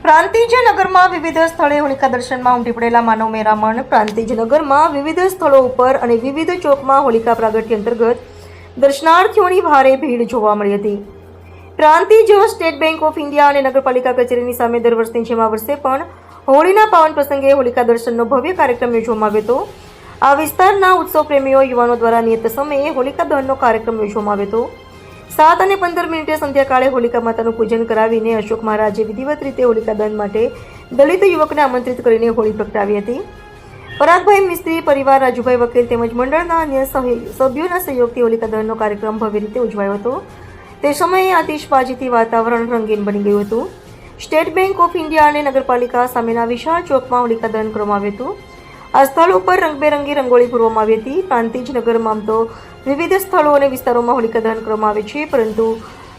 પ્રાંતિજનગરમાં વિવિધ સ્થળે હોલિકા દર્શનમાં ઉમટી પડેલા માનવ મેરામણ. પ્રાંતિજનગરમાં વિવિધ સ્થળો ઉપર અને વિવિધ ચોકમાં હોલિકા પ્રાગટ્ય અંતર્ગત દર્શનાર્થીઓની ભારે ભીડ જોવા મળી હતી. Prantij state bank of India અને નગરપાલિકા કચેરીની સામે દર વર્ષની જેમ આ વર્ષે પણ હોળીના પાવન પ્રસંગે હોલિકા દર્શનનો ભવ્ય કાર્યક્રમ યોજવામાં આવ્યો હતો. આ વિસ્તારના ઉત્સવ પ્રેમીઓ યુવાનો દ્વારા નિયત સમયે હોલિકા દહનનો કાર્યક્રમ યોજવામાં આવ્યો હતો. 7 અને 15 મિનિટે સંધ્યાકાળે હોલિકા માતાનું પૂજન કરાવીને અશોક મહારાજે વિધિવત રીતે હોલિકા દહન માટે દલિત યુવકને આમંત્રિત કરીને હોળી પ્રગટાવી હતી. પરાગભાઈ મિસ્ત્રી પરિવાર, રાજુભાઈ વકીલ તેમજ મંડળના અન્ય સભ્યોના સહયોગથી હોલિકા દહનનો કાર્યક્રમ ભવ્ય રીતે ઉજવાયો હતો. તે સમયે આતિશબાજીથી વાતાવરણ રંગીન બની ગયું હતું. સ્ટેટ બેંક ઓફ ઇન્ડિયા અને નગરપાલિકા સામેના વિશાળ ચોકમાં હોલિકા દહન કરવામાં આવ્યું હતું. આ સ્થળ ઉપર રંગબેરંગી રંગોળી પૂરવામાં આવી હતી. પ્રાંતિજ નગરમાં તો વિવિધ સ્થળો અને વિસ્તારોમાં હોલિકા દહન કરવામાં આવે છે, પરંતુ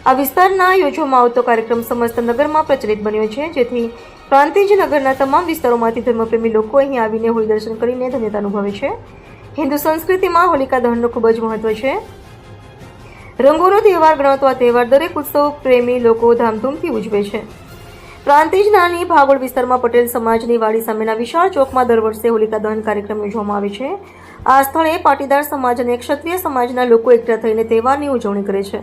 આ વિસ્તારના યોજવામાં આવતો કાર્યક્રમ સમસ્ત નગરમાં પ્રચલિત બન્યો છે, જેથી પ્રાંતિજ નગરના તમામ વિસ્તારોમાંથી ધર્મપ્રેમી લોકો અહીં આવીને હોળી દર્શન કરીને ધન્યતા અનુભવે છે. હિન્દુ સંસ્કૃતિમાં હોલિકા દહનનું ખૂબ જ મહત્વ છે. રંગોનો તહેવાર ગણાતો આ તહેવાર દરેક ઉત્સવ પ્રેમી લોકો ધામધૂમથી ઉજવે છે. પ્રાંતિજનાની ભાગોળ વિસ્તારમાં પટેલ સમાજની વાડી સામેના વિશાળ ચોકમાં દર વર્ષે હોલિકા દહન કાર્યક્રમ યોજવામાં આવે છે. આ સ્થળે પાટીદાર સમાજ અને ક્ષત્રિય સમાજના લોકો એકઠા થઈને તહેવારની ઉજવણી કરે છે.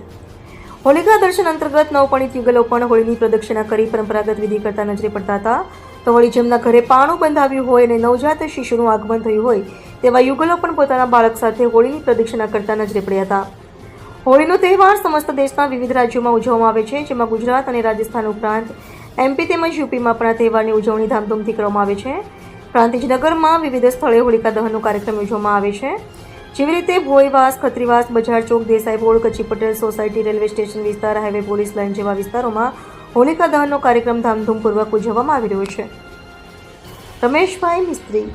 હોલિકા દર્શન અંતર્ગત નવપણિત યુગલો પણ હોળીની પ્રદક્ષિણા કરી પરંપરાગત વિધિ કરતા નજરે પડતા હતા. તો વળી જેમના ઘરે પાણું બંધાવ્યું હોય અને નવજાત શિશુનું આગમન થયું હોય તેવા યુગલો પણ પોતાના બાળક સાથે હોળીની પ્રદક્ષિણા કરતા નજરે પડ્યા હતા. હોળીનો તહેવાર સમસ્ત દેશના વિવિધ રાજ્યોમાં ઉજવવામાં આવે છે, જેમાં ગુજરાત અને રાજસ્થાન ઉપરાંત MP તેમજ યુપીમાં પણ આ તહેવારની ઉજવણી ધામધૂમથી કરવામાં આવે છે. પ્રાંતિજનગરમાં વિવિધ સ્થળે હોલિકા દહનનો કાર્યક્રમ યોજવામાં આવે છે. જેવી રીતે Bhoyvas, Khatrivas, Bazar Chowk, Desai board, Kutchi Patel society, railway station વિસ્તાર, હાઈવે પોલીસ લાઇન જેવા વિસ્તારોમાં હોલિકા દહનનો કાર્યક્રમ ધામધૂમપૂર્વક ઉજવવામાં આવી રહ્યો છે. રમેશભાઈ મિસ્ત્રી.